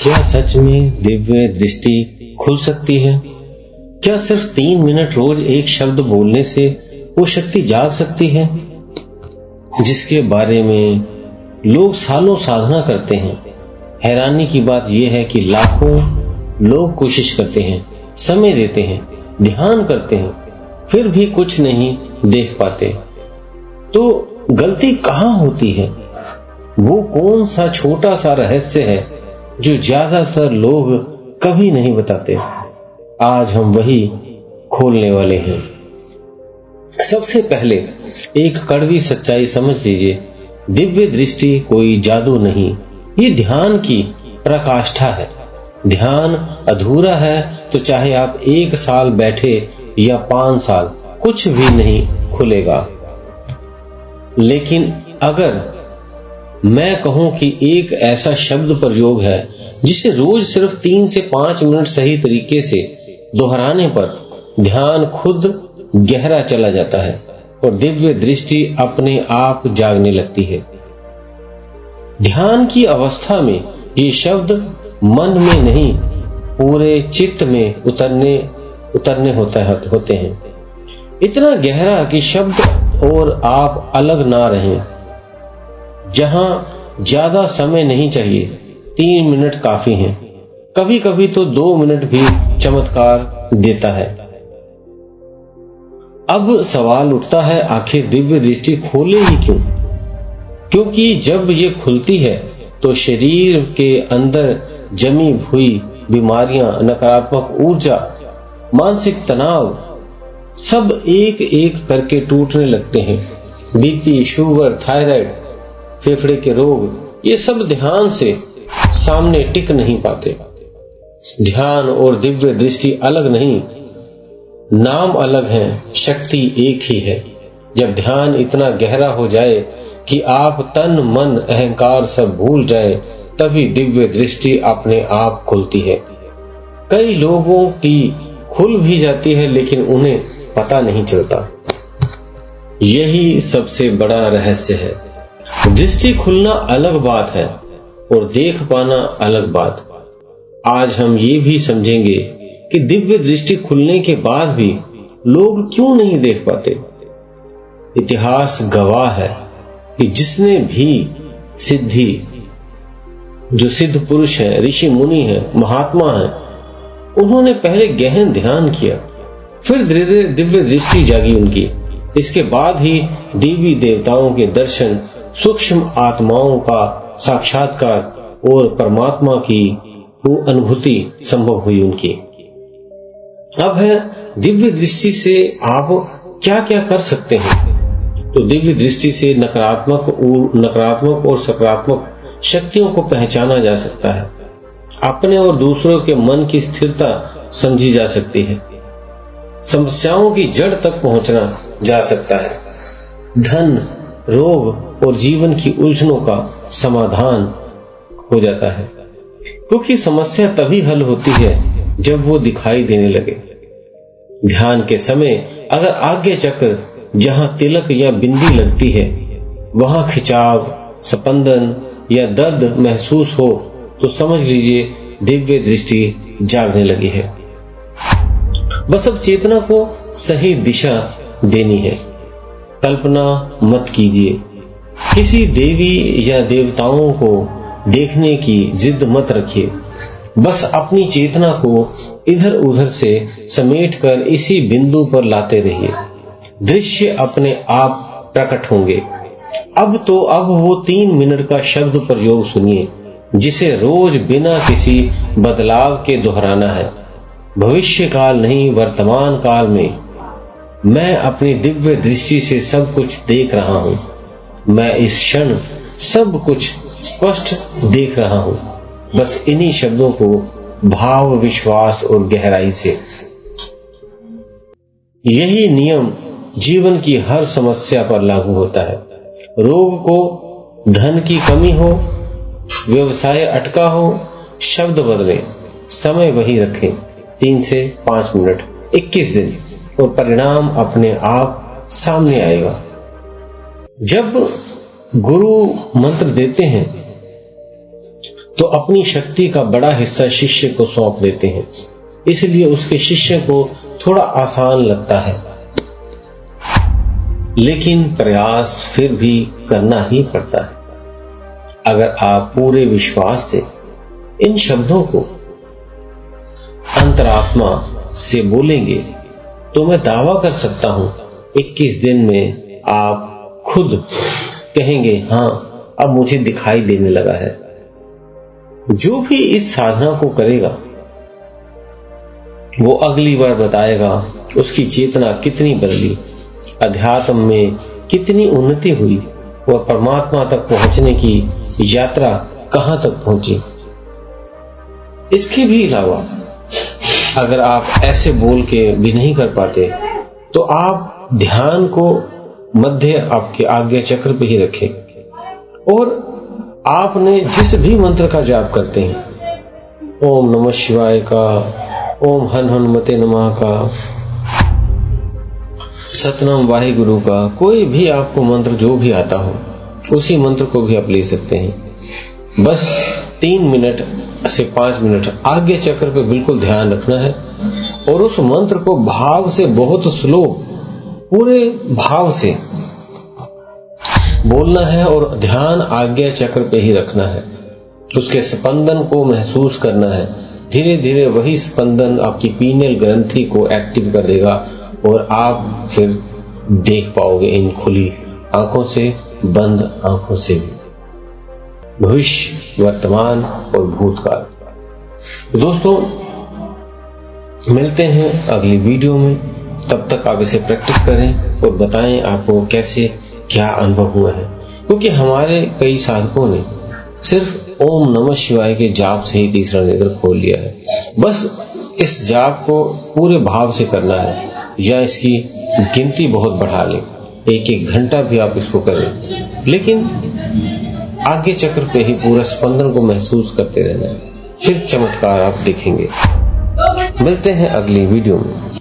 क्या सच में दिव्य दृष्टि खुल सकती है? क्या सिर्फ 3 मिनट रोज एक शब्द बोलने से वो शक्ति जाग सकती है जिसके बारे में लोग सालों साधना करते हैं? हैरानी की बात यह है कि लाखों लोग कोशिश करते हैं, समय देते हैं, ध्यान करते हैं, फिर भी कुछ नहीं देख पाते। तो गलती कहाँ होती है? वो कौन सा छोटा सा रहस्य है जो ज्यादातर लोग कभी नहीं बताते? आज हम वही खोलने वाले हैं। सबसे पहले एक कड़वी सच्चाई समझ लीजिए, दिव्य दृष्टि कोई जादू नहीं, ये ध्यान की प्रकाष्ठा है। ध्यान अधूरा है तो चाहे आप 1 साल बैठे या 5 साल, कुछ भी नहीं खुलेगा। लेकिन अगर मैं कहूं कि एक ऐसा शब्द प्रयोग है जिसे रोज सिर्फ 3 से 5 मिनट सही तरीके से दोहराने पर ध्यान खुद गहरा चला जाता है और दिव्य दृष्टि अपने आप जागने लगती है। ध्यान की अवस्था में ये शब्द मन में नहीं, पूरे चित्त में उतरने होते हैं। इतना गहरा कि शब्द और आप अलग ना रहें। जहां ज्यादा समय नहीं चाहिए, 3 मिनट काफी हैं। कभी कभी तो 2 मिनट भी चमत्कार देता है। अब सवाल उठता है, आखिर दिव्य दृष्टि खोले ही क्यों? क्योंकि जब ये खुलती है तो शरीर के अंदर जमी हुई बीमारियां, नकारात्मक ऊर्जा, मानसिक तनाव सब एक एक करके टूटने लगते हैं। बीपी, शुगर, थायराइड, फेफड़े के रोग, ये सब ध्यान से सामने टिक नहीं पाते। ध्यान और दिव्य दृष्टि अलग नहीं, नाम अलग है, शक्ति एक ही है। जब ध्यान इतना गहरा हो जाए कि आप तन मन अहंकार सब भूल जाए, तभी दिव्य दृष्टि अपने आप खुलती है। कई लोगों की खुल भी जाती है लेकिन उन्हें पता नहीं चलता। यही सबसे बड़ा रहस्य है। दृष्टि खुलना अलग बात है और देख पाना अलग बात। आज हम ये भी समझेंगे कि दिव्य दृष्टि खुलने के बाद भी लोग क्यों नहीं देख पाते। इतिहास गवाह है कि जिसने भी जो सिद्ध पुरुष है, ऋषि मुनि है, महात्मा है, उन्होंने पहले गहन ध्यान किया, फिर धीरे धीरे दिव्य दृष्टि जागी उनकी। इसके बाद ही देवी देवताओं के दर्शन, सूक्ष्म आत्माओं का साक्षात्कार और परमात्मा की वो अनुभूति संभव हुई उनकी। अब है दिव्य दृष्टि से आप क्या क्या कर सकते हैं। तो दिव्य दृष्टि से नकारात्मक और सकारात्मक शक्तियों को पहचाना जा सकता है। अपने और दूसरों के मन की स्थिरता समझी जा सकती है। समस्याओं की जड़ तक पहुंचना जा सकता है। धन, रोग और जीवन की उलझनों का समाधान हो जाता है, क्योंकि समस्या तभी हल होती है जब वो दिखाई देने लगे। ध्यान के समय अगर आज्ञा चक्र जहां तिलक या बिंदी लगती है वहां खिंचाव, स्पंदन या दर्द महसूस हो तो समझ लीजिए दिव्य दृष्टि जागने लगी है। बस अब चेतना को सही दिशा देनी है। कल्पना मत कीजिए, किसी देवी या देवताओं को देखने की जिद मत रखिए। बस अपनी चेतना को इधर उधर से समेटकर इसी बिंदु पर लाते रहिए। दृश्य अपने आप प्रकट होंगे। अब वो 3 मिनट का शब्द प्रयोग सुनिए, जिसे रोज बिना किसी बदलाव के दोहराना है। भविष्य काल नहीं, वर्तमान काल में मैं अपनी दिव्य दृष्टि से सब कुछ देख रहा हूँ। मैं इस क्षण सब कुछ स्पष्ट देख रहा हूँ। बस इन्हीं शब्दों को भाव, विश्वास और गहराई से। यही नियम जीवन की हर समस्या पर लागू होता है। रोग को, धन की कमी हो, व्यवसाय अटका हो, शब्द बदले, समय वही रखें, 3 से 5 मिनट, 21 दिन, और परिणाम अपने आप सामने आएगा। जब गुरु मंत्र देते हैं तो अपनी शक्ति का बड़ा हिस्सा शिष्य को सौंप देते हैं, इसलिए उसके शिष्य को थोड़ा आसान लगता है, लेकिन प्रयास फिर भी करना ही पड़ता है। अगर आप पूरे विश्वास से इन शब्दों को अंतरात्मा से बोलेंगे तो मैं दावा कर सकता हूं 21 दिन में आप खुद कहेंगे, हाँ अब मुझे दिखाई देने लगा है। जो भी इस साधना को करेगा वो अगली बार बताएगा उसकी चेतना कितनी बदली, अध्यात्म में कितनी उन्नति हुई और परमात्मा तक पहुंचने की यात्रा कहां तक पहुंची। इसके भी अलावा अगर आप ऐसे बोल के भी नहीं कर पाते तो आप ध्यान को मध्य आपके आज्ञा चक्र पे ही रखें और आपने जिस भी मंत्र का जाप करते हैं, ओम नमः शिवाय का, ओम हन हनुमते नमः का, सतनाम वाहिगुरु का, कोई भी आपको मंत्र जो भी आता हो उसी मंत्र को भी आप ले सकते हैं। बस 3 मिनट से 5 मिनट आज्ञा चक्र पे बिल्कुल ध्यान रखना है और उस मंत्र को भाव से, बहुत स्लो, पूरे भाव से बोलना है और ध्यान आज्ञा चक्र पे ही रखना है। उसके स्पंदन को महसूस करना है। धीरे धीरे वही स्पंदन आपकी पीनियल ग्रंथि को एक्टिव कर देगा और आप फिर देख पाओगे इन खुली आंखों से, बंद आंखों से भी, भविष्य, वर्तमान और भूतकाल। दोस्तों मिलते हैं अगली वीडियो में, तब तक आप इसे प्रैक्टिस करें और बताएं आपको कैसे क्या अनुभव हुआ है, क्योंकि हमारे कई साधकों ने सिर्फ ओम नमः शिवाय के जाप से ही तीसरा नेत्र खोल लिया है। बस इस जाप को पूरे भाव से करना है या इसकी गिनती बहुत बढ़ा लें, 1-1 घंटा भी आप इसको करें, लेकिन आगे चक्र पे ही पूरा स्पंदन को महसूस करते रहना है, फिर चमत्कार आप देखेंगे। मिलते हैं अगली वीडियो में।